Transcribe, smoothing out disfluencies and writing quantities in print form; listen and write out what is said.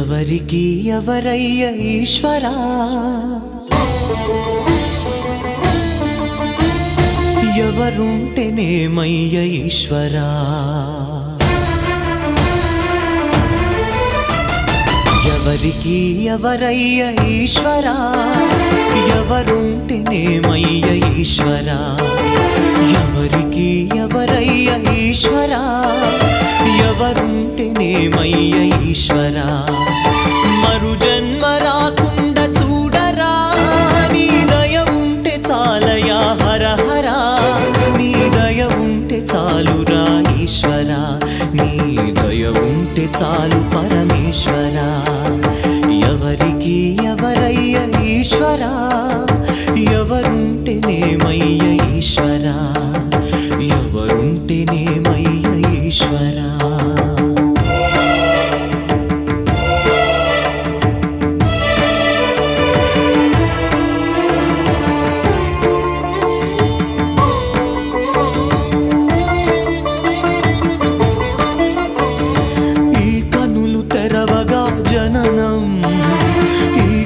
ఎవరికి ఎవరయ్య ఈశ్వరా ఎవరుంటేనేమయ్య ఈశ్వరా ఎవరికి ఎవరయ్య ఈశ్వరా ఎవరుంటేనేమయ్య ఈశ్వరా ఎవరికి ఎవరయ్య ఈశ్వరా ఎవరుంటేనేమయ్య ఈశ్వరా మరు జన్మ రాకుండా చూడరా నీ దయ ఉంటే చాలయా హర హర నీ దయ ఉంటే చాలురా ఈశ్వరా నీ దయ ఉంటే చాలు పరమేశ్వరా ఎవరికి ఎవరయ్య ఈశ్వరా ఎవరుంటేనేమయ్య ఈశ్వరా ఎవరుంటేనేమయ్య ఈశ్వరా జననం ఈ